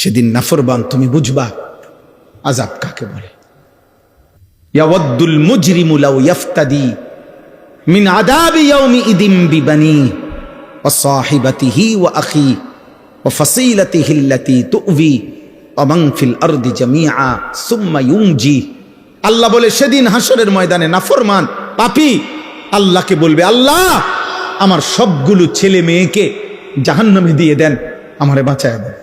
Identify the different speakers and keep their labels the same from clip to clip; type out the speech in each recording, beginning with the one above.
Speaker 1: সেদিন নাফরমান তুমি বুঝবা আযাব কাকে বলে। ইয়াওয়াদ্দুল মুজরিমু লাউ ইফতাদি মিন আযাবি ইয়াউমি ইদিন বিবানি ওয়া সাহিবাতিহি ওয়া আখি ওয়া ফাসিলাতিহি আল্লাতী তু'বি ওয়া মান ফিল আরদি জামিআ সুম্মা ইউনজি। আল্লাহ বলে সেদিন হাসরের ময়দানে নাফরমান পাপী আল্লাহকে বলবে, আল্লাহ আমার সবগুলো ছেলে মেয়েকে জাহান্নামে দিয়ে দেন, আমারে বাঁচায় দেন।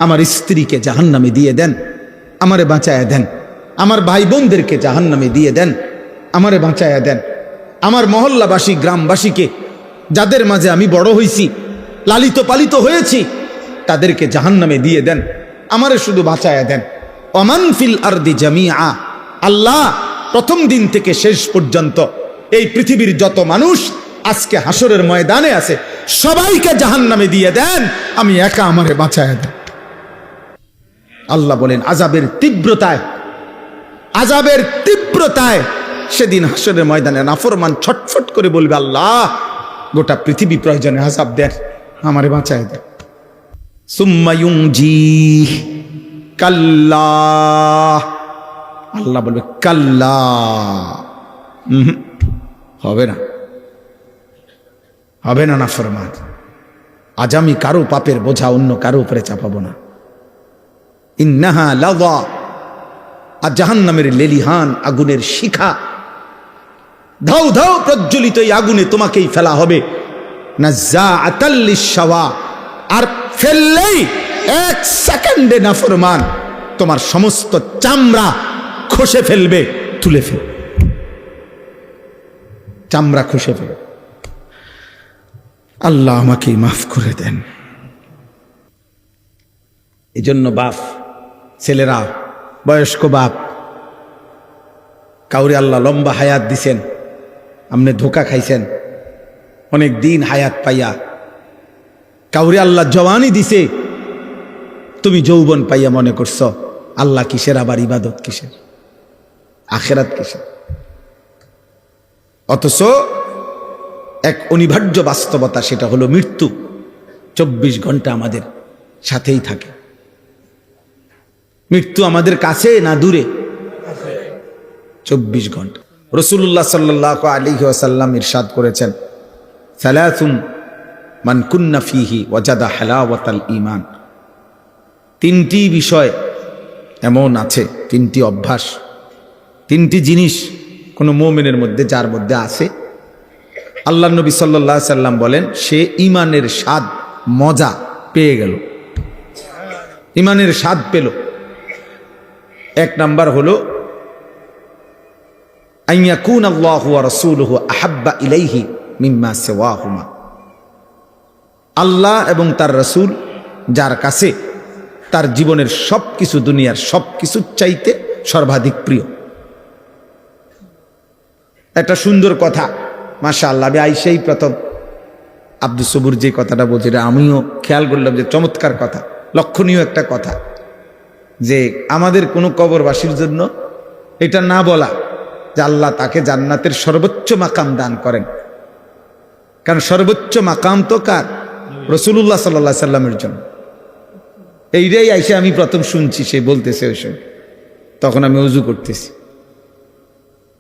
Speaker 1: আমার স্ত্রীকে জাহান্নামে দিয়ে দেন, আমারে বাঁচায় দেন। আমার ভাই বোনদেরকে জাহান্নামে দিয়ে দেন, আমারে বাঁচায় দেন। আমার মহল্লাবাসী গ্রামবাসীকে, যাদের মাঝে আমি বড় হয়েছি, লালিত পালিত হয়েছি, তাদেরকে জাহান্নামে দিয়ে দেন, আমারে শুধু বাঁচায় দেন। ওমান ফিল আরদি জামিআ, আল্লাহ প্রথম দিন থেকে শেষ পর্যন্ত এই পৃথিবীর যত মানুষ আজকে হাসরের ময়দানে আছে সবাইকে জাহান্নামে দিয়ে দেন, আমি একা আমারে বাঁচায় দেন। আল্লাহ বলেন আযাবের তীব্রতায় সেদিন হাসরের ময়দানে নাফরমান ছটফট করে বলবে, আল্লাহ গোটা পৃথিবী প্রয়োজনে আযাব দেন, আমারে বাঁচায় দেন। সুম্মা ইউনজি, কাল্লা, আল্লাহ বলবে কাল্লা, হবে না নাফরমান। আজ আমি কারো পাপের বোঝা অন্য কারো উপরে চাপাবো না। ইন্নাহা লাযা, আর জাহান্নামের লেলিহান আগুনের শিখা ধাউ ধাউ প্রজ্বলিত এই আগুনে তোমাকেই ফেলা হবে। নাযাআতাল লিশাওয়া, আর ফেললেই এক সেকেন্ডে নাফরমান তোমার সমস্ত চামড়া খসে ফেলবে, তুলে ফেলবে, চামড়া খসে ফেলবে। আল্লাহ আমাকে মাফ করে দেন। এজন্য বাপ, ছেলেরা, বয়স্ক বাপ, কাউরে আল্লাহ লম্বা হায়াত দিছেন, আপনি ধোকা খাইছেন অনেক দিন হায়াত পাইয়া। কাউরে আল্লাহ জওয়ানি দিছে, তুমি যৌবন পাইয়া মনে করছো আল্লাহ কিসের, আবার ইবাদত কিসের, আখিরাত কিসের। অথচ এক অনিবার্য বাস্তবতা, সেটা হলো মৃত্যু 24 ঘন্টা আমাদের সাথেই থাকে। মৃত্যু আমাদের কাছে না দূরে? 24 ঘন্টা। রাসূলুল্লাহ সাল্লাল্লাহু আলাইহি ওয়াসাল্লাম ইরশাদ করেছেন, সালাসুন মান কুন্না ফীহি ওয়াজাদা হালাওয়াতাল ঈমান। 3টি বিষয় এমন আছে, 3টি অভ্যাস, 3টি জিনিস কোন মুমিনের মধ্যে, যার মধ্যে আছে, আল্লাহর নবী সাল্লাল্লাহু আলাইহি সাল্লাম বলেন সে ঈমানের স্বাদ মজা পেয়ে গেল, ঈমানের স্বাদ পেল। 1 নাম্বার হলো আইয়াকুন আল্লাহু ওয়া রাসূলুহু আহাব্বা ইলাইহি মিম্মা সিওয়াহুমা। আল্লাহ এবং তার রাসূল যার কাছে তার জীবনের সবকিছু, দুনিয়ার সবকিছুর চাইতে সর্বাধিক প্রিয়। একটা সুন্দর কথা, মাশাআল্লাহ। আমি আইসাই প্রথম আব্দুস সবুর যে কথাটা বলছে, আমিও খেয়াল করলাম যে চমৎকার কথা, লক্ষণীয় একটা কথা, যে আমাদের কোনো কবরবাসীর জন্য এটা না বলা যে আল্লাহ তাকে জান্নাতের সর্বোচ্চ মাকাম দান করেন। কারণ সর্বোচ্চ মাকাম তো কার? রাসূলুল্লাহ সাল্লাল্লাহু আলাইহি সাল্লামের জন্য। এইটাই আইসা আমি প্রথম শুনছি, সে বলতেছে ওই সময়, তখন আমি ওযু করতেছি।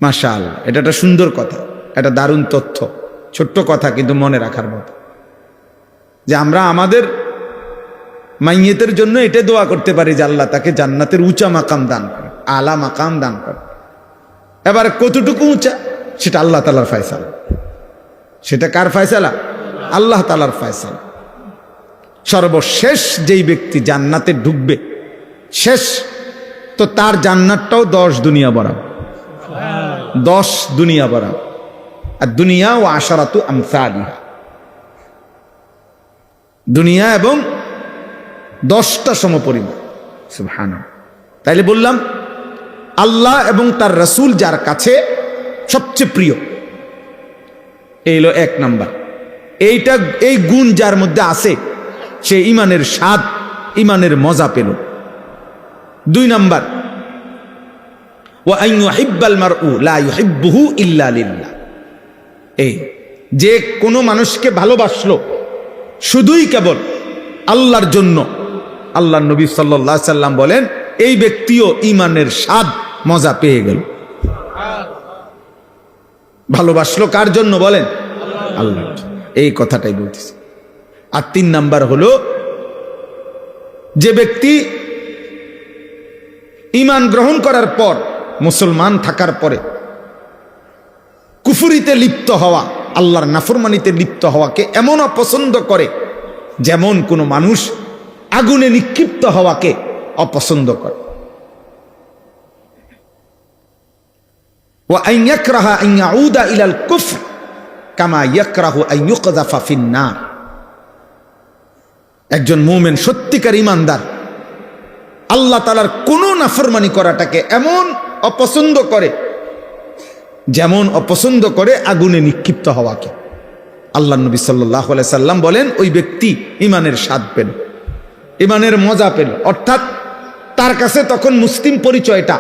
Speaker 1: মাশাআল্লাহ, এটা একটা সুন্দর কথা, একটা দারুণ তথ্য, ছোট্ট কথা কিন্তু মনে রাখার মতো, যে আমরা আমাদের মাইয়েতের জন্য এটা দোয়া করতে পারি যে আল্লাহ তাকে জান্নাতের উঁচা মাকাম দান করে, আলা মাকাম দান করে। এবার কতটুকু উঁচা সেটা আল্লাহ তাআলার ফয়সালা। সেটা কার ফয়সালা? আল্লাহ তাআলার ফয়সালা। সর্বশেষ যেই ব্যক্তি জান্নাতে ঢুকবে, শেষ, তো তার জান্নাতটাও 10 দুনিয়া বরাবর, 10 দুনিয়া বরাবর। আর দুনিয়া ও আশারাতু আমসালিহা, দুনিয়া এবং 10টা সমপরিমাণ। সুবহানাল্লাহ। তাইলে বললাম আল্লাহ এবং তার রাসূল যার কাছে সবচেয়ে প্রিয়, এই হলো 1 নাম্বার। এইটা, এই গুণ যার মধ্যে আছে, সে ঈমানের স্বাদ, ঈমানের মজা পেল। 2 নাম্বার, ওয়া আন ইউহিব্বাল মারউ লা ইউহিব্বুহু ইল্লা লিল্লাহ। এই যে কোনো মানুষকে ভালোবাসলো শুধুই কেবল আল্লাহর জন্য, আল্লাহ নবী সাল্লাল্লাহু আলাইহি সাল্লাম বলেন এই ব্যক্তিও ঈমানের স্বাদ মজা পেয়ে গেল। ভালোবাসলো কার জন্য বলেন? আল্লাহ। এই কথাটাই বলতেছি। আর 3 নাম্বার হলো যে ব্যক্তি ঈমান গ্রহণ করার পর, মুসলমান থাকার পরে কুফরিতে লিপ্ত হওয়া, আল্লাহর নাফরমানিতে লিপ্ত হওয়াকে এমন অপছন্দ করে যেমন কোনো মানুষ আগুনে নিক্ষিপ্ত হওয়াকে অপছন্দ করে। ওয়া আন ইয়াকরাহা আন ইয়াউদা ইলাল কুফর কামা ইয়াকরাহু আন ইউকযাফা ফিন নার। একজন মুমিন সত্যিকার ঈমানদার আল্লাহ তাআলার কোনো নাফরমানি করাটাকে এমন অপছন্দ করে যেমন অপছন্দ করে আগুনে নিক্ষিপ্ত হওয়াকে। আল্লাহ নবী সাল্লাল্লাহু আলাইহি সাল্লাম বলেন ওই ব্যক্তি ঈমানের স্বাদ পেল, ঈমানের মজা পেল। অর্থাৎ তার কাছে তখন মুসলিম পরিচয়টা,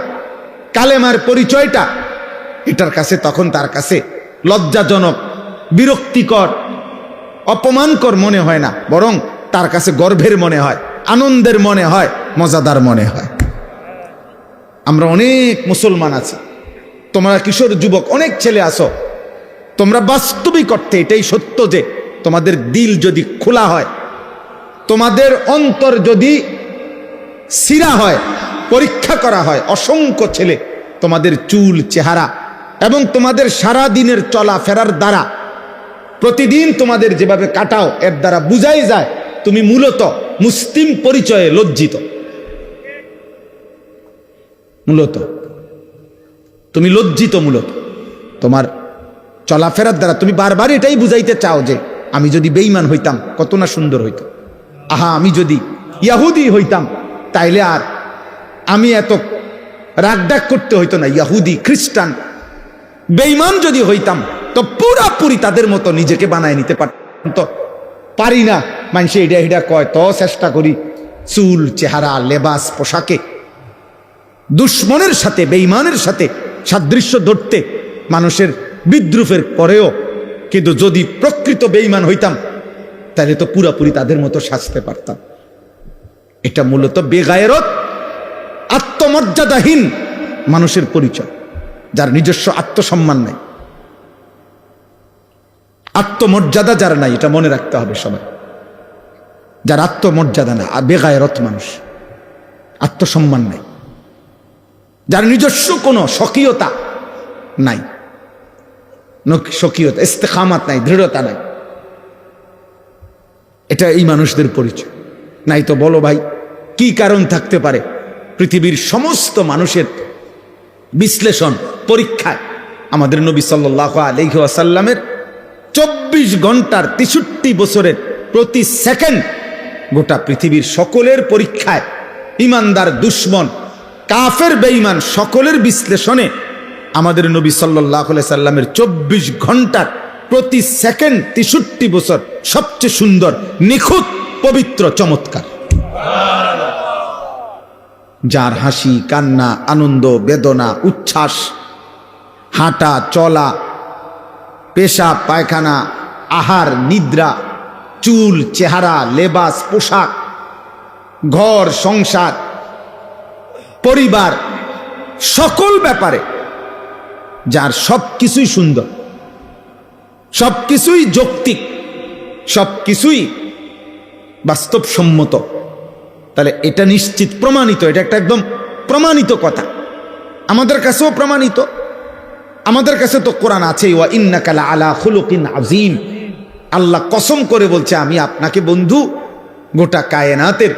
Speaker 1: কালেমার পরিচয়টা, এটার কাছে তখন তার কাছে লজ্জাজনক, বিরক্তিকর, অপমানকর মনে হয় না, বরং তার কাছে গর্বের মনে হয়, আনন্দের মনে হয়, মজাদার মনে হয়। আমরা অনেক মুসলমান আছি, তোমরা কিশোর যুবক অনেক ছেলে আসো, তোমরা বাস্তবিক অর্থে এটাই সত্য যে তোমাদের দিল যদি খোলা হয়, তোমাদের অন্তর যদি সিরা হয়, পরীক্ষা করা হয়, অসংখ্য ছেলে তোমাদের চুল, চেহারা এবং তোমাদের সারা দিনের চলাফেরার দ্বারা, প্রতিদিন তোমাদের যেভাবে কাটাও, এর দ্বারা বুঝাই যায় তুমি মূলত মুসলিম পরিচয়ে লজ্জিত। মূলত তুমি লজ্জিত, মূলত তোমার চলাফেরার দ্বারা তুমি বারবার এটাই বুঝাইতে চাও যে আমি যদি বেঈমান হইতাম কত না সুন্দর হইতো, আহা আমি যদি ইয়াহুদি হইতাম তাইলে আর আমি এত রাগডাক করতে হইতো না, ইয়াহুদি, খ্রিস্টান, বেঈমান যদি হইতাম তো পুরাপুরি তাদের মতো নিজেকে বানায় নিতে পারতাম, তো পারি না, মানুষে এটা এটা কয় তো চেষ্টা করি চুল, চেহারা, লেবাস, পোশাকে দুশ্মনের সাথে, বেঈমানের সাথে সাদৃশ্য ধরতে মানুষের বিদ্রুপের পরেও, কিন্তু যদি প্রকৃত বেঈমান হইতাম তাহলে তো পুরাপুরি তাদের মতো সাজতে পারতাম। এটা মূলত বেগায়রত, আত্মমর্যাদাহীন মানুষের পরিচয়, যার নিজস্ব আত্মসম্মান নাই, আত্মমর্যাদা যার নাই, এটা মনে রাখতে হবে সবাই। যার আত্মমর্যাদা না, বেগায়রত মানুষ, আত্মসম্মান নাই, যার নিজস্ব কোনো স্বকীয়তা নাই, স্বকীয়তা, ইস্তেকামাত নাই, দৃঢ়তা নাই, এটা এই মানুষদের পরিচয়। নাই তো বলো ভাই কি কারণ থাকতে পারে? পৃথিবীর সমস্ত মানুষের বিশ্লেষণ, পরীক্ষায় আমাদের নবী সাল্লাল্লাহু আলাইহি ওয়াসাল্লামের 24 ঘন্টার 63 বছরের প্রতি সেকেন্ড গোটা পৃথিবীর সকলের পরীক্ষায়, ইমানদার, দুশ্মন, কাফের, বেঈমান সকলের বিশ্লেষণে আমাদের নবী সাল্লাল্লাহু আলাইহি সাল্লামের 24 ঘন্টার প্রতি সেকেন্ড 63 বছর সবচেয়ে সুন্দর, নিখুঁত, পবিত্র, চমৎকার। যার হাসি, কান্না, আনন্দ, বেদনা, উচ্ছ্বাস, হাঁটা, চলা, পেশাব, পায়খানা, আহার, নিদ্রা, চুল, চেহারা, লেবাস, পোশাক, ঘর সংসার, পরিবার, সকল ব্যাপারে যার সবকিছুই সুন্দর, সবকিছুই যৌক্তিক, সবকিছুই বাস্তবসম্মত, তাহলে এটা নিশ্চিত প্রমাণিত, এটা একটা একদম প্রমাণিত কথা, আমাদের কাছেও প্রমাণিত। আমাদের কাছে তো কোরআন আছে, ওয়া ইন্নাকা লাআলা খুলুকিন আযীম। আল্লাহ কসম করে বলছে আমি আপনাকে বন্ধু গোটা কায়নাতের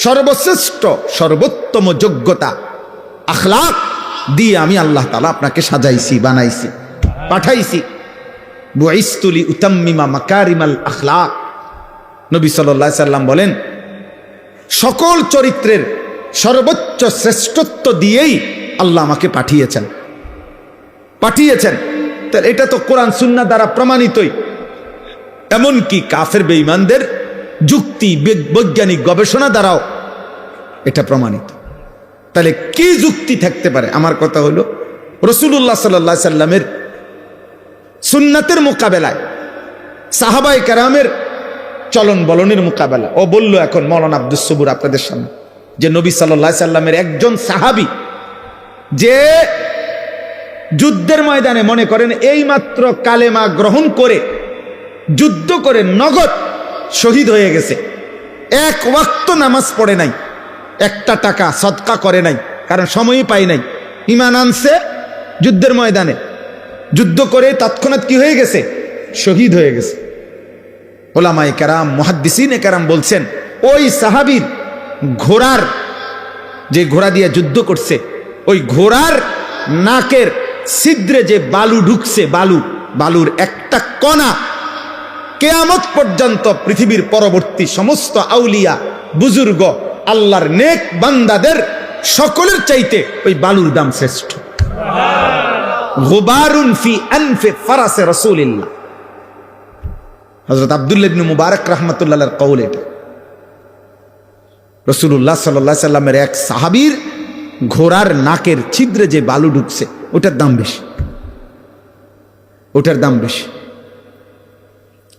Speaker 1: সর্বশ্রেষ্ঠ, সর্বোত্তম যোগ্যতা, আখলাক দিয়ে আমি আল্লাহ তাআলা আপনাকে সাজাইছি, বানাইছি, পাঠাইছি। বুইসতু লিউতাম্মিমা মাকারিমাল আখলাক। নবী সাল্লাল্লাহু আলাইহি সাল্লাম বলেন সকল চরিত্রের সর্বোচ্চ শ্রেষ্ঠত্ব দিয়েই আল্লাহ আমাকে পাঠিয়েছেন। তাহলে এটা তো কোরআন সুন্নাহ দ্বারা প্রমাণিতই। এমনকি কাফের বেঈমানদের যুক্তি, বৈজ্ঞানিক গবেষণা দ্বারাও এটা প্রমাণিত। তাহলে কি যুক্তি থাকতে পারে? আমার কথা হলো রাসূলুল্লাহ সাল্লাল্লাহু আলাইহি সাল্লামের সুন্নাতের মোকাবেলায় সাহাবায়ে কেরামের চলন বলনের মোকাবেলা। ও বলল এখন মৌলানা আব্দুস সবুর আপনাদের সামনে যে নবী সাল্লাল্লাহু আলাইহি সাল্লামের একজন সাহাবী যে যুদ্ধের ময়দানে মনে করেন এইমাত্র কালেমা গ্রহণ করে যুদ্ধ করে নগদ শহীদ হয়ে গেছে, এক ওয়াক্ত নামাজ পড়ে নাই, একটা টাকা সদকা করে নাই, কারণ সময়ই পাই নাই, ঈমান আনছে যুদ্ধের ময়দানে, যুদ্ধ করে তৎক্ষণাৎ কি হয়ে গেছে, শহীদ হয়ে গেছে। ওলামায়ে কেরাম মুহাদ্দিসিনে কেরাম বলছেন ওই সাহাবীর ঘোড়ার, যে ঘোড়া দিয়ে যুদ্ধ করছে, ওই ঘোড়ার নাকের ছিদ্রে যে বালু ঢুকছে, বালুর একটা কণা কিয়ামত পর্যন্ত পৃথিবীর পরবর্তী সমস্ত আউলিয়া বুজুর্গ আল্লাহর নেক বান্দাদের সকলের চাইতে ওই বালুর দাম শ্রেষ্ঠ। গুবারুন ফি আনফি ফারাসে রাসূলিল্লাহ, হযরত আব্দুল্লাহ ইবনে মুবারক রাহমাতুল্লাহ আলাইহির কওল। এটা রাসূলুল্লাহ সাল্লাল্লাহু আলাইহি সাল্লামের এক সাহাবীর ঘোড়ার নাকের ছিদ্রে যে বালু ঢুকছে ওটার দাম বেশি, ওটার দাম বেশি।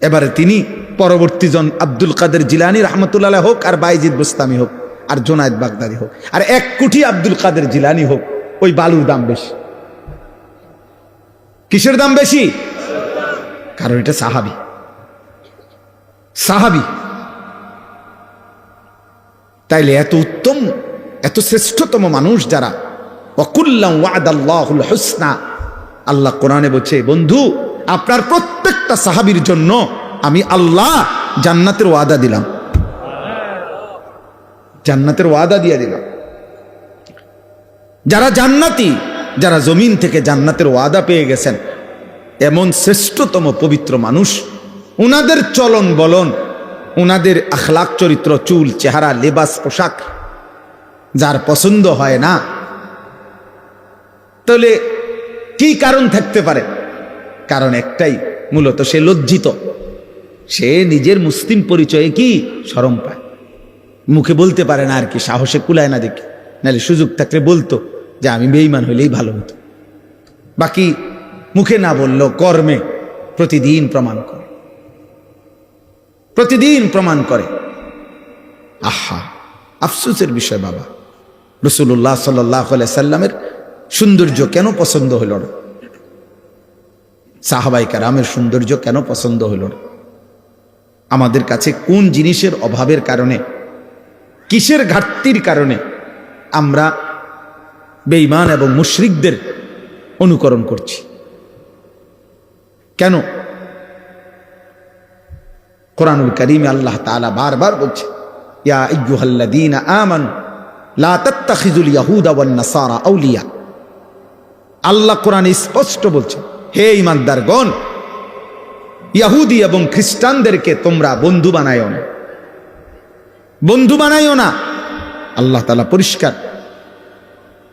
Speaker 1: এবারে তিনি পরবর্তী জন আব্দুল কাদের জিলানী রাহমাতুল্লাহ আলাইহি হোক, আর বাইজিদ বুস্তামি হোক, আর জুনায়েদ বাগদাদি হোক, আর 1 কোটি আব্দুল কাদের জিলানী হোক, ওই বালুর দাম বেশি। কিসের দাম বেশি? কারণ এটা সাহাবী, সাহাবী। তাইলে এত উত্তম, এত শ্রেষ্ঠতম মানুষ যারা, ওয়াকুল্লাম ওয়াদাল্লাহুল হুসনা, আল্লাহ কোরআনে বলছে বন্ধু আপনার প্রত্যেকটা সাহাবীর জন্য আমি আল্লাহ জান্নাতের ওয়াদা দিলাম, জান্নাতের ওয়াদা দিয়ে দিলাম। যারা জান্নাতি, যারা জমিন থেকে জান্নাতের ওয়াদা পেয়ে গেছেন, এমন শ্রেষ্ঠতম পবিত্র মানুষ, উনাদের চলন বলন, উনাদের আখলাক চরিত্র, চুল চেহারা লেবাস পোশাক যার পছন্দ হয় না, তাহলে কি কারণ থাকতে পারে? কারণ একটাই, মূলত সে লজ্জিত, সে নিজের মুসলিম পরিচয়ে কি শরম পায়, মুখে বলতে পারে না আর কি, সাহসে কুলায় না দেখি, নাহলে সুযোগ থাকলে বলতো যে আমি বেঈমান হইলেই ভালো হতো। বাকি মুখে না বললেও কর্মে প্রতিদিন প্রমাণ করে, প্রতিদিন প্রমাণ করে। আহা, আফসোসের বিষয় বাবা, রাসূলুল্লাহ সাল্লাল্লাহু আলাইহি সাল্লামের সৌন্দর্য কেন পছন্দ হইল না? সাহাবায়ে কেরামের সৌন্দর্য কেন পছন্দ হইল না? আমাদের কাছে কোন জিনিসের অভাবের কারণে, কিসের ঘাটতির কারণে আমরা বেঈমান এবং মুশরিকদের অনুকরণ করছি? কেন? কোরআনুল কারীমে আল্লাহ তাআলা বারবার বলছে, ইয়া আইয়ুহাল্লাযীনা আমানু লা তাত্তাখিযুল ইয়াহুদা ওয়ান নাসারা আউলিয়া। আল্লাহ কোরআনে স্পষ্ট বলছে, হে ঈমানদারগণ, ইহুদি এবং খ্রিস্টানদেরকে তোমরা বন্ধু বানায়ো না, বন্ধু বানায়ো না। আল্লাহ তাআলা পরিষ্কার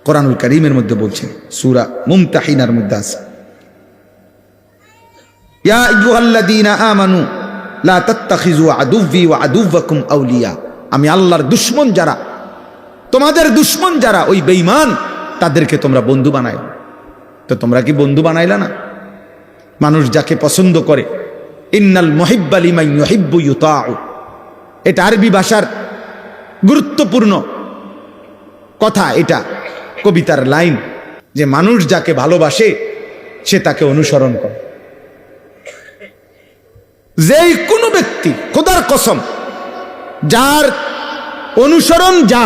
Speaker 1: কোরআনুল কারীমের মধ্যে বলছেন, সূরা মুমতাহিনার মধ্যে আছে, ইয়া আইয়ুহাল্লাযীনা আমানু লা তাত্তাখিযু আদুव्বি ওয়া আদুव्বাকুম আউলিয়া। আমি আল্লাহর দুশমন যারা, তোমাদের দুশমন যারা, ওই বেঈমান, তাদেরকে তোমরা বন্ধু বানায়। তো তোমরা কি বন্ধু বানাইলা না? মানুষ যাকে পছন্দ করে, ইন্নাল মুহিব্বা লিমান ইউহিব্বু ইউতাউ, এটা আরবি ভাষার গুরুত্বপূর্ণ কথা, এটা কবিতার লাইন, যে মানুষ যাকে ভালোবাসে সে তাকে অনুসরণ করে। যেই কোনো ব্যক্তি, খোদার কসম, যার অনুসরণ যা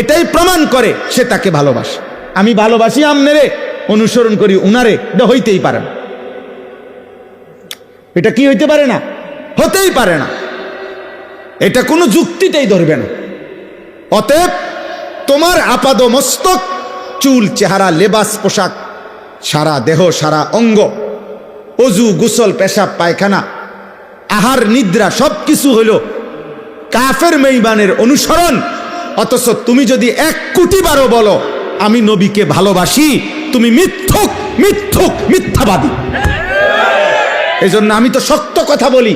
Speaker 1: এটাই প্রমাণ করে সে তাকে ভালোবাসে। আমি ভালোবাসি আমনেরে, অনুসরণ করি উনারে, এটা হইতেই পারে না। এটা কি হইতে পারে না? হতেই পারে না। এটা কোনো যুক্তিতেই ধরবে না। অতএব তোমার আপাদ মস্তক, চুল চেহারা লেবাস পোশাক, সারা দেহ সারা অঙ্গ, অজু গোসল পেশাব পায়খানা আহার নিদ্রা সবকিছু হইল কাফের বেঈমানের অনুসরণ। অথচ তুমি যদি 1 কোটি বারও বলো আমি নবীকে ভালোবাসি, তুমি মিথ্যুক, মিথ্যুক, মিথ্যাবাদী। এই জন্য আমি তো শক্ত কথা বলি,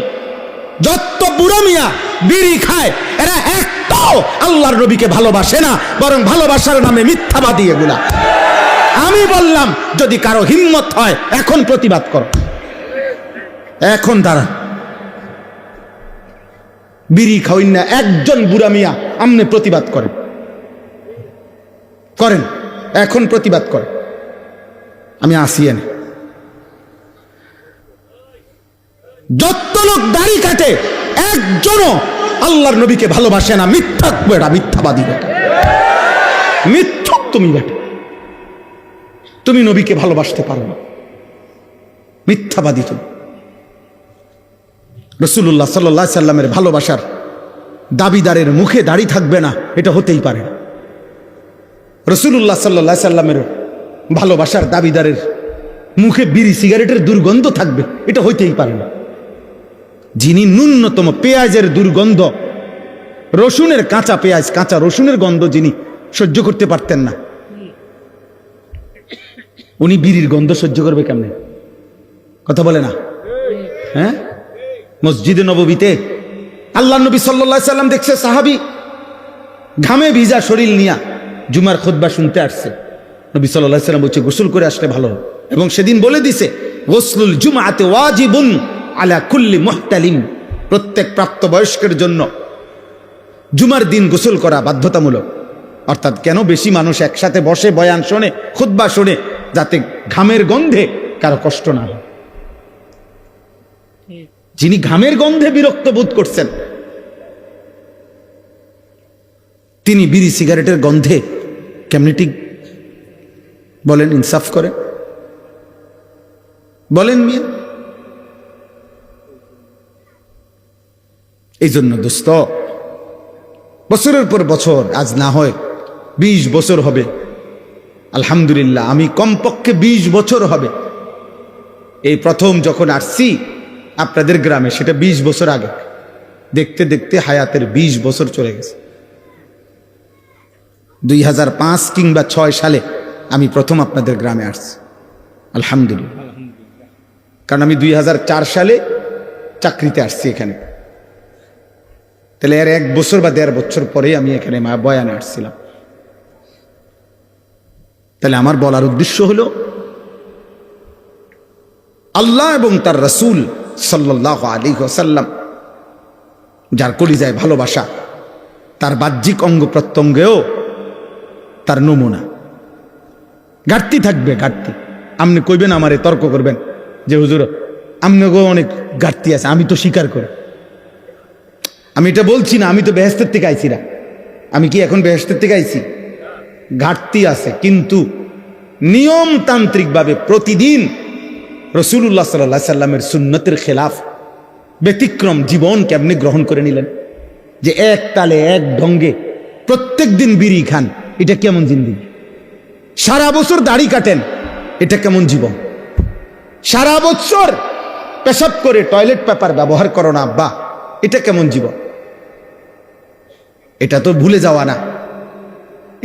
Speaker 1: যত বুড়ো মিয়া বিড়ি খায় এরা একটাও আল্লাহর নবীকে ভালোবাসে না, বরং ভালোবাসার নামে মিথ্যাবাদী এগুলা। আমি বললাম যদি কারো হিম্মত হয় এখন প্রতিবাদ করো, এখন দাঁড়ান। বিড়ি খাওয়াইন না একজন বুড়া মিয়া আমনে প্রতিবাদ করেন, করেন, এখন প্রতিবাদ করেন। আমি আসি এনে যত লোক দাড়ি কাটে একজনও আল্লাহর নবীকে ভালোবাসে না। মিথ্যাক বেটা, মিথ্যাবাদী বেটা, মিথ্যুক তুমি বেটা, তুমি নবীকে ভালোবাসতে পারো না, মিথ্যাবাদী তুমি। রাসূলুল্লাহ সাল্লাল্লাহু আলাইহি সাল্লামের ভালোবাসার দাবিদারের মুখে দাড়ি থাকবে না, এটা হতেই পারে না। রাসূলুল্লাহ সাল্লাল্লাহু আলাইহি সাল্লামের ভালোবাসার দাবিদারের মুখে বিড়ি সিগারেটের দুর্গন্ধ থাকবে, এটা হইতেই পারে না। যিনি ন্যূনতম পেঁয়াজের দুর্গন্ধ, রসুনের কাঁচা পেঁয়াজ, কাঁচা রসুনের গন্ধ যিনি সহ্য করতে পারতেন না, উনি বিড়ির গন্ধ সহ্য করবে কেমনে? কথা বলে না? হ্যাঁ, মসজিদে নববীতে আল্লাহ নবী সাল্লাল্লাহু আলাইহি সাল্লাম দেখছে সাহাবী ঘামে ভিজা শরীর নিয়া জুমার খুতবা শুনতে আসছে। নবী সাল্লাল্লাহু আলাইহি সাল্লাম বলছে গোসল করে আসলে ভালো, এবং সেদিন বলে দিছে গোসলুল জুমআতে ওয়াজিবুন আলা কুল্লি মুহতালিম, প্রত্যেক প্রাপ্তবয়স্কের জন্য জুমার দিন গোসল করা বাধ্যতামূলক। অর্থাৎ কেন? বেশি মানুষ একসাথে বসে বয়ান শোনে, খুতবা শোনে, যাতে ঘামের গন্ধে কারো কষ্ট না হয়। যিনি ঘামের গন্ধে বিরক্ত বোধ করছেন, তিনি বিড়ি সিগারেটের গন্ধে কেমনি ঠিক বলেন? ইনসাফ করে বলেন মিয়া। এই জন্য দোস্ত, বছরের পর বছর, আজ না হয় 20 বছর হবে, আলহামদুলিল্লাহ, আমি কমপক্ষে 20 বছর হবে এই প্রথম যখন আসছি আপনাদের গ্রামে, সেটা 20 বছর আগে। দেখতে দেখতে হায়াতের 20 বছর চলে গেছে। 2005 কিংবা 6 সালে আমি প্রথম আপনাদের গ্রামে আসছি, আলহামদুলিল্লাহ। কারণ আমি 2004 সালে চাকরিতে আসছি এখানে, তাহলে এর 1 বছর বা 1.5 বছর পরে আমি এখানে বয়ানে আসছিলাম। তাহলে আমার বলার উদ্দেশ্য হলো, আল্লাহ এবং তার রাসূল সাল্লাল্লাহু আলাইহি ওয়াসাল্লাম যার কলিজায় ভালোবাসা, তার বাহ্যিক অঙ্গ প্রত্যঙ্গেও তার নমুনা। ঘাটতি থাকবে, ঘাটতি। আপনি কইবেন, আমারে তর্ক করবেন যে হুজুর আপনাকেও অনেক ঘাটতি আছে, আমি তো স্বীকার করি। আমি এটা বলছি না, আমি তো বেহেশতের থেকে আইছি না। আমি কি এখন বেহেশতের থেকে আইছি? ঘাটতি আছে, কিন্তু নিয়মতান্ত্রিকভাবে প্রতিদিন রাসূলুল্লাহ সাল্লাল্লাহু আলাইহি সাল্লামের সুন্নতের খেলাফ, ব্যতিক্রম জীবন কেমনে গ্রহণ করে নিলেন, যে এক তালে এক ঢঙ্গে প্রত্যেক দিন বিড়ি খান, এটা কেমন জিন্দেগি? সারা বছর দাড়ি কাটেন, এটা কেমন জীবন? সারা বছর পেশাব করে টয়লেট পেপার ব্যবহার করো না আব্বা, এটা কেমন জীবন? এটা তো ভুলে যাওয়া না,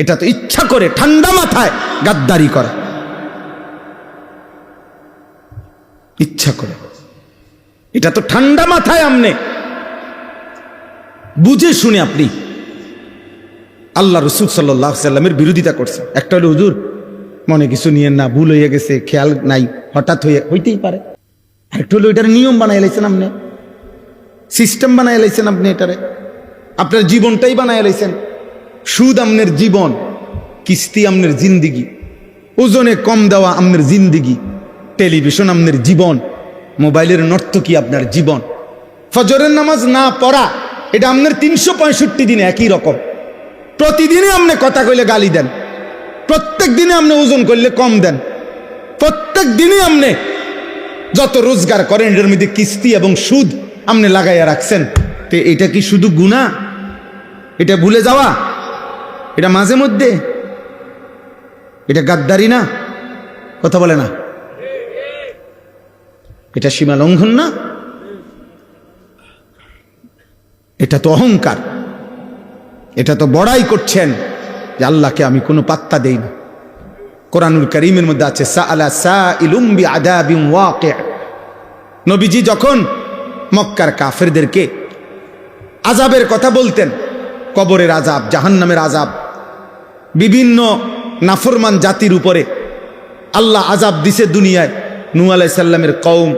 Speaker 1: এটা তো ইচ্ছা করে ঠান্ডা মাথায় গাদ্দারি করা, ইচ্ছা করে। এটা তো ঠান্ডা মাথায় আমনে বুঝে শুনে আপনি আল্লাহ রাসূল সাল্লাল্লাহু আলাইহি সাল্লামের বিরোধিতা করছেন। একটা হলো হুজুর মনে কিছু নিয়েন না, ভুল হয়ে গেছে, খেয়াল নাই, হঠাৎ হইতেই পারে। আরেকটা হলো এটার নিয়ম বানাই লাইছেন আপনি, সিস্টেম বানাই লাইছেন আপনি, এটারে আপনার জীবনটাই বানাই লাইছেন। সুদ আমনের জীবন, কিস্তি আমনের জিন্দিগি, ওজনে কম দেওয়া আমনের জিন্দিগি, টেলিভিশন আমনের জীবন, মোবাইলের নর্তকী আপনার জীবন, ফজরের নামাজ না পড়া, এটা আপনার 365 দিনে একই রকম। প্রতিদিনই আপনি কথা কইলে গালি দেন, প্রত্যেক দিনে আপনি ওজন করলে কম দেন, প্রত্যেক দিনই আপনি যত রোজগার করেন এটার মধ্যে কিস্তি এবং সুদ আপনি লাগাইয়া রাখছেন। তো এটা কি শুধু গুনাহ? এটা ভুলে যাওয়া? এটা মাঝে মধ্যে? এটা গাদ্দারি না? কথা বলে না? এটা সীমা লঙ্ঘন না? এটা তো অহংকার, এটা তো বড়াই করছেন যে আল্লাহকে আমি কোনো পাত্তা দেই না। কোরআনুল কারীমের মধ্যে আছে সাআলা সাইলুম বিআযাবিন ওয়াকি'। নবীজি যখন মক্কার কাফেরদেরকে আযাবের কথা বলতেন, কবরের আযাব, জাহান্নামের আযাব, বিভিন্ন নাফরমান জাতির উপরে আল্লাহ আযাব দিছে দুনিয়ায়। নূহ আলাইহিস সালামের কওম,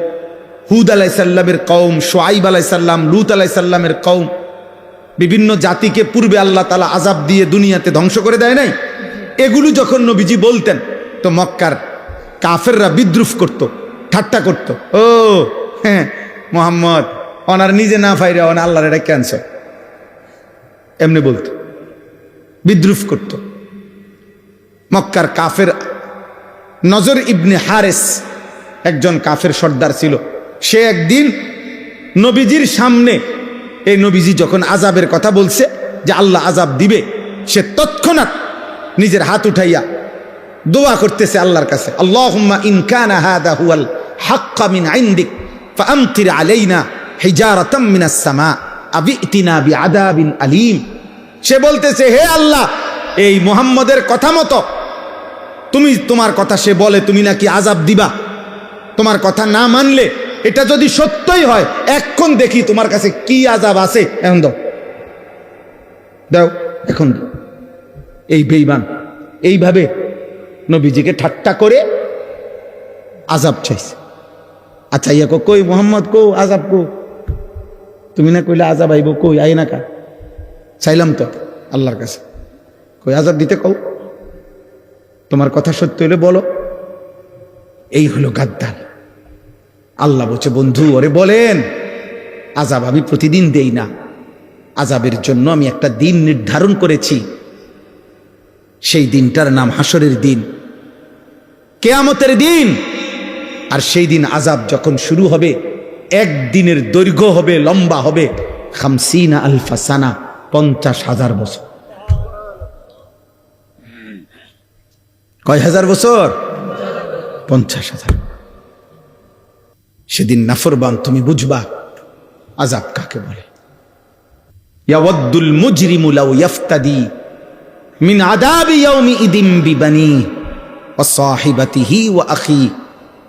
Speaker 1: হুদ আলাইহিস সালামের কওম, শুআইব আলাইহিস সালাম, লূত আলাইহিস সালামের কওম, বিভিন্ন জাতিকে পূর্বে আল্লাহ তাআলা আযাব দিয়ে দুনিয়াতে ধ্বংস করে দেয় নাই, এগুলো যখন নবীজি বলতেন তো মক্কার কাফেররা বিদ্রুপ করত, ঠাট্টা করত। ও হ্যাঁ, মোহাম্মদ ওনার নিজে না ফাইরা ওনা আল্লাহর এটা ক্যান্সার, এমনি বলতো, বিদ্রুপ করত। মক্কার কাফের নজর ইবনে হারেস একজন কাফের সর্দার ছিল। সে একদিন নবীজির সামনে, এই নবীজি যখন আযাবের কথা বলছে যে আল্লাহ আযাব দিবে, সে তৎক্ষণাৎ নিজের হাত উঠাইয়া দোয়া করতেছে আল্লাহর কাছে, আল্লাহুম্মা ইন কানা হাদা হুয়াল হাক্কা মিন ইনদিক ফাআমতির আলাইনা হিজারাতাম মিনাস সামা আবিতিনা বিআযাবিন আলীম। সে বলতেছে, হে আল্লাহ, এই মুহাম্মদের কথা মতো তুমি, তোমার কথা সে বলে তুমি নাকি আযাব দিবা, তোমার কথা না মানলে এটা যদি সত্যই হয় এখন দেখি তোমার কাছে কি আযাব আছে, এখন দাও দাও এখন দাও। এই বেঈমান এইভাবে নবীজিকে ঠাট্টা করে আযাব চাইছে। আচ্ছা ইয়া কই মুহাম্মদ কো আযাব কো, তুমি না কইলে আযাব আইব, কই আই না কা, চাইলাম তো আল্লাহর কাছে, কই আযাব দিতে কও, তোমার কথা সত্য হলে বলো। এই হলো গাদ্দার। আল্লাহ বলছে, বন্ধু ওরে বলেন আযাব আমি প্রতিদিন দেই না, আযাবের জন্য আমি একটা দিন নির্ধারণ করেছি, সেই দিনটার নাম হাসরের দিন, কিয়ামতের দিন। আর সেই দিন আযাব যখন শুরু হবে, একদিনের দৈর্ঘ্য হবে, লম্বা হবে 50 আলফা সানা, 50,000 বছর। কয় হাজার বছর? 50,000। সেদিন নাফরমান তুমি বুঝবা আযাব কাকে বলে। ইয়াওয়াদ্দুল মুজরিমু লাউ ইফতাদি মিন আযাবি ইয়াউমি ইদিম বিবানি ওয়া সাহিবাতিহি ওয়া আখি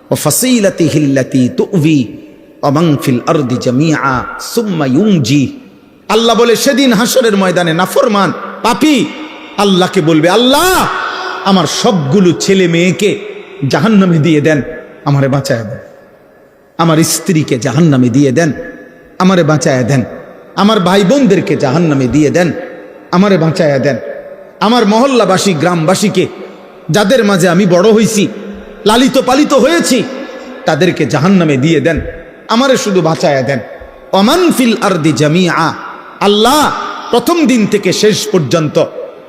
Speaker 1: ওয়া ফাসিলাতিহি আল্লাতী তু'বি ওয়া মান ফিল আরদি জামিআ সুম্মা ইউনজি। আল্লাহ বলে সেদিন হাসরের ময়দানে নাফরমান পাপী আল্লাহকে বলবে, আল্লাহ আমার সবগুলো ছেলে মেয়েকে জাহান্নামে দিয়ে দেন, আমারে বাঁচায় দেন। আমার স্ত্রীকে জাহান্নামে দিয়ে দেন, আমারে বাঁচায় দেন। আমার ভাই বোনদেরকে জাহান্নামে দিয়ে দেন, আমারে বাঁচায় দেন। আমার মহল্লাবাসী গ্রামবাসীকে, যাদের মাঝে আমি বড় হয়েছি, লালিত পালিত হয়েছি, তাদেরকে জাহান্নামে দিয়ে দেন, আমারে শুধু বাঁচায় দেন। ওমান ফিল আরদি জামিআ, আল্লাহ প্রথম দিন থেকে শেষ পর্যন্ত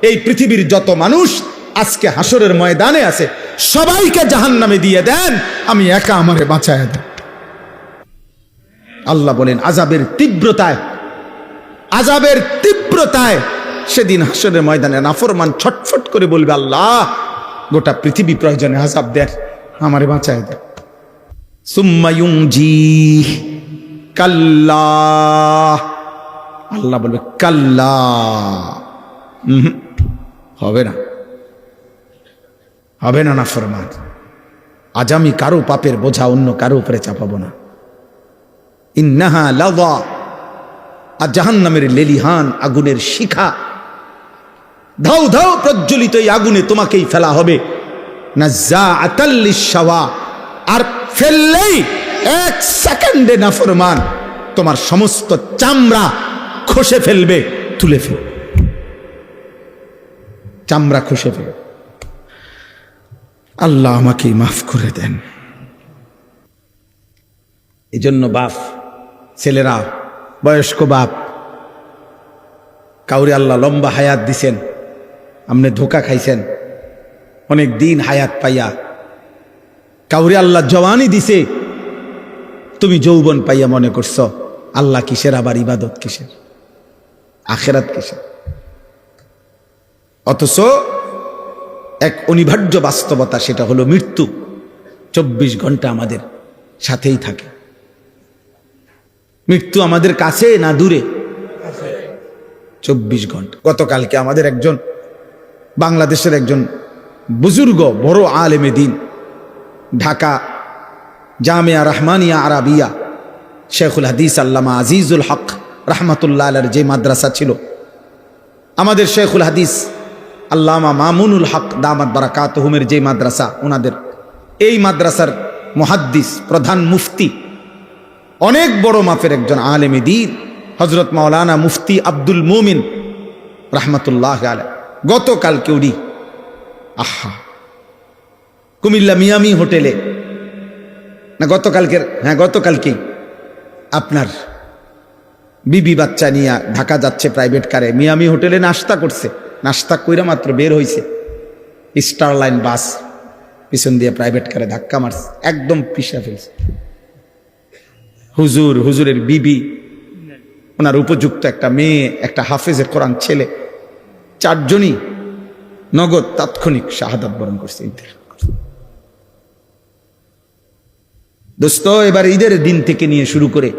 Speaker 1: এই পৃথিবীর যত মানুষ আজকে হাসরের ময়দানে আছে সবাইকে জাহান্নামে দিয়ে দেন, আমি একা আমারে বাঁচায় দেন। আল্লাহ বলেন আযাবের তীব্রতায়, আযাবের তীব্রতায় সেদিন হাসরের ময়দানে নাফরমান ছটফট করে বলবে, আল্লাহ গোটা পৃথিবী প্রয়োজনে আযাব দেন, আমারে বাঁচায় দেন। সুম্মা ইউনজি কাল্লা, আল্লাহ বলবে কাল্লা, হবে না, হবে না নাফরমান, আজ আমি কারো পাপের বোঝা অন্য কারো উপরে চাপাবো না। ইন্নাহা লাযা, আর জাহান্নামের লেলিহান আগুনের শিখা, ধাউ ধাউ প্রজ্বলিত এই আগুনে তোমাকেই ফেলা হবে। নাজ্জাআতাল লিশ-শাওয়া, আর ফেললেই 1 সেকেন্ডে নাফরমান তোমার সমস্ত চামড়া খসে ফেলবে, তুলে ফেলবে, চামড়া খসে ফেলবে। আল্লাহ আমাকে মাফ করে দেন। এজন্য বাপ, ছেলেরা, বয়স্ক বাপ, কাউরে আল্লাহ লম্বা হায়াত দিছেন, আপনি ধোকা খাইছেন, অনেক দিন হায়াত পাইয়া। কাউরে আল্লাহ জওয়ানি দিছে, তুমি যৌবন পাইয়া মনে করছ আল্লাহ কিসের, আবার ইবাদত কিসের, আখিরাত কিসের। অথচ এক অনিবার্য বাস্তবতা, সেটা হলো মৃত্যু 24 ঘন্টা আমাদের সাথেই থাকে। মৃত্যু আমাদের কাছে না দূরে? 24 ঘন্টা। গতকালকে আমাদের একজন বাংলাদেশের একজন বুজুর্গ বড় আলেমে দ্বীন, ঢাকা জামিয়া রহমানিয়া আরাবিয়া শেখুল হাদিস আল্লামা আজিজুল হক রহমতুল্লাহ আলাইহির যে মাদ্রাসা ছিল, আমাদের শেখুল হাদিস আল্লামা মামুনুল হক দামাত বারাকাতুহুমের যে মাদ্রাসা, ওনাদের এই মাদ্রাসার মুহাদ্দিস, প্রধান মুফতি, অনেক বড় মাপের একজন আলেমে দ্বীন, হযরত মাওলানা মুফতি আব্দুল মুমিন রাহমাতুল্লাহ আলাইহি গতকালকে উনি আহা কুমিল্লা মিয়ামি হোটেলে না গতকালকেই আপনার বিবি বাচ্চা নিয়ে ঢাকা যাচ্ছে প্রাইভেট কারে, মিয়ামি হোটেলে নাস্তা করছে, নাস্তা কইরা মাত্র বের হইছে, স্টারলাইন বাস পিছন দিয়ে প্রাইভেট কারে ধাক্কা মারছে, একদম পিষা ফেলছে। হুজুরের বিবি, ওনার উপযুক্ত একটা মেয়ে, একটা হাফেজে কোরআন ছেলে, চারজনই নগদ তাৎক্ষণিক শাহাদাত বরণ করছে। দোস্ত, এবার ঈদের দিন থেকে নিয়ে শুরু করে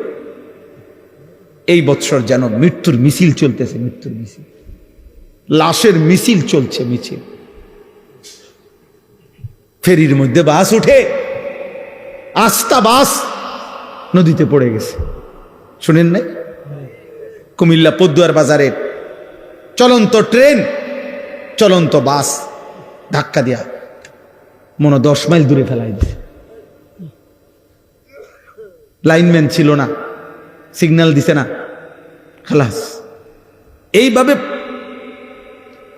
Speaker 1: এই বৎসর যেন মৃত্যুর মিছিল চলতেছে, মৃত্যুর মিছিল, লাশের মিছিল চলছে, মিছিল। ফেরির মধ্যে বাস উঠে, আস্তা বাস নদীতে পড়ে গেছে, শুনেন নাই? কুমিল্লা পদ্মুয়ার বাজারের চলন্ত ট্রেন, চলন্ত বাস ধাক্কা দিয়া মনে 10 মাইল দূরে ফেলাই দিছে। লাইনম্যান ছিল না, সিগন্যাল দিছে না, খালাস। এইভাবে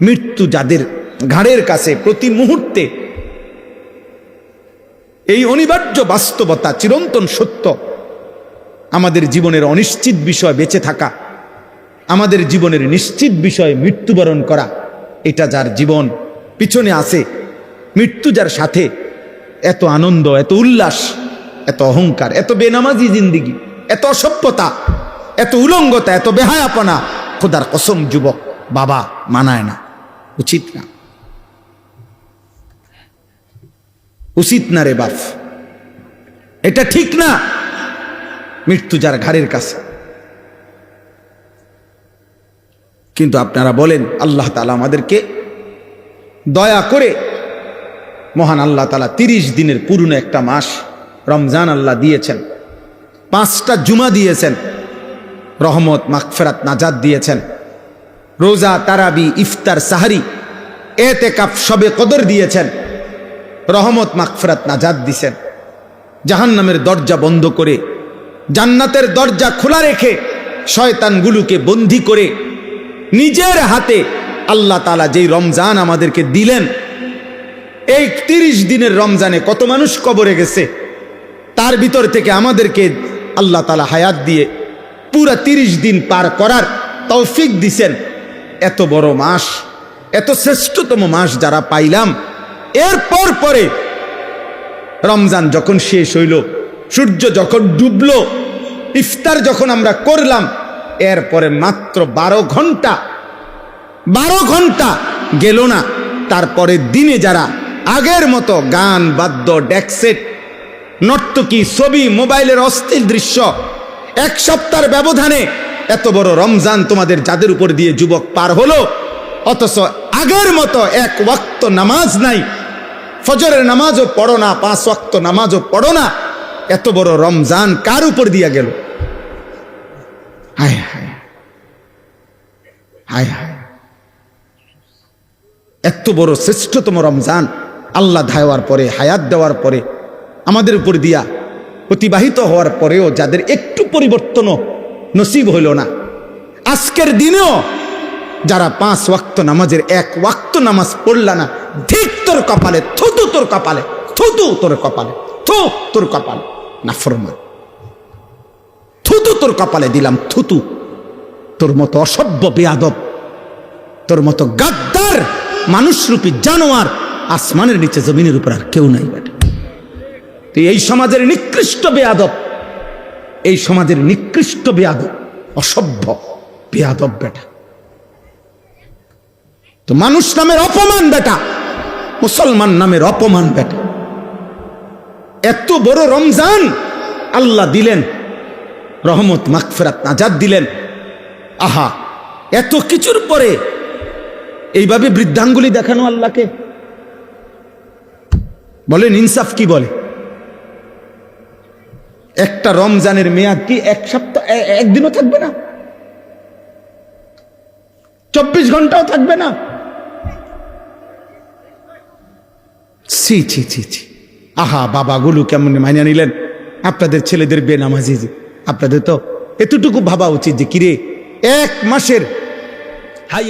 Speaker 1: মৃত্যু যাদের ঘাড়ের কাছে প্রতি মুহূর্তে, এই অনিবার্য বাস্তবতা, চিরন্তন সত্য, আমাদের জীবনের অনিশ্চিত বিষয় বেঁচে থাকা, আমাদের জীবনের নিশ্চিত বিষয় মৃত্যুবরণ করা, এটা যার জীবন পিছনে আছে, মৃত্যু যার সাথে, এত আনন্দ, এত উল্লাস, এত অহংকার, এত বেনামাজি জিন্দিগি, এত অসভ্যতা, এত উলঙ্গতা, এত বেহায়াপনা, খোদার কসম যুবক বাবা মানায় না, উচিত না, উচিত না রে বাপ, এটা ঠিক না। মৃত্যু যার ঘাড়ের কাছে। কিন্তু আপনারা বলেন, আল্লাহ তাআলা আমাদেরকে দয়া করে, মহান আল্লাহ তাআলা 30 দিনের পুরনো একটা মাস রমজান আল্লাহ দিয়েছেন, 5টা জুমা দিয়েছেন, রহমত, মাগফিরাত, নাজাত দিয়েছেন, রোজা, তারাবি, ইফতার, সাহারি, এতেকাফ, শবে কদর দিয়েছেন, রহমত, মাগফিরাত, নাজাত দিয়েছেন। জাহান্নামের দরজা বন্ধ করে জান্নাতের দরজা খোলা রেখে শয়তানগুলোকে বন্দী করে নিজের হাতে আল্লাহ তাআলা যেই রমজান আমাদেরকে দিলেন, এই 30 দিনের রমজানে কত মানুষ কবরে গেছে, তার ভিতর থেকে আমাদেরকে আল্লাহ তাআলা হায়াত দিয়ে পুরা 30 দিন পার করার তৌফিক দিছেন। এত বড় মাস, এত শ্রেষ্ঠতম মাস যারা পাইলাম, এরপর পরে রমজান যখন শেষ হইল, সূর্য যখন ডুবলো, ইফতার যখন আমরা করলাম, এরপরে মাত্র 12 ঘন্টা গেল না, তারপরে দিনে যারা আগের মতো গান, বাদ্য, ডেকসেট, নর্তকী, ছবি, মোবাইলের অশ্লীল দৃশ্য, 1 সপ্তাহের ব্যবধানে এত বড় রমজান তোমাদের যাদের উপর দিয়ে যুবক পার হলো, অথচ আগের মতো 1 ওয়াক্ত নামাজ নাই, ফজরের নামাজও পড়ো না, 5 ওয়াক্ত নামাজও পড়ো না, এত বড় রমজান কার উপর দিয়া গেল? হায় হায় হায় হায়, এত বড় শ্রেষ্ঠতম রমজান আল্লাহ দেওয়ার পরে, হায়াত দেওয়ার পরে, আমাদের উপর দিয়া অতিবাহিত হওয়ার পরেও যাদের একটু পরিবর্তনও নসিব হইল না, আজকের দিনেও যারা 5 ওয়াক্ত নামাজের 1 ওয়াক্ত নামাজ পড়লা না, ঠিক তোর কপালে, থুতু তোর কপালে, থুতু তোর কপালে, থু তোর কপালে, নাফরমান, থুতু তোর কপালে দিলাম, থুতু। তোর মতো অসভ্য বেয়াদব, তোর মতো গাদ্দার মানুষরূপী জানোয়ার আসমানের নিচে জমিনের উপর আর কেউ নাই বেটা। তুই এই সমাজের নিকৃষ্ট বেয়াদব, এই সমাজের নিকৃষ্ট বেয়াদব, অসভ্য বেয়াদব বেটা। তো মানুষ নামের অপমান বেটা, মুসলমান নামের অপমান বেটা। এত বড় রমজান আল্লাহ দিলেন, রহমত, মাগফিরাত, নাজাত দিলেন। আহা, এত কিছুর পরে এইভাবে বৃদ্ধাঙ্গুলি দেখানো আল্লাহকে, বলেন ইনসাফ কি বলে? একটা রমজানের মেয়াদ কি 1 সপ্তাহ, 1 দিনও থাকবে না, 24 ঘন্টাও থাকবে না। ছি ছি ছি ছি, আহা, বাবাগুলো কেমন মাইনা নিলেন? আপনাদের ছেলেদের বেনামাজি, আপনাদের তো এতটুকু ভাবা উচিত যে কিরে 1 মাসের হাই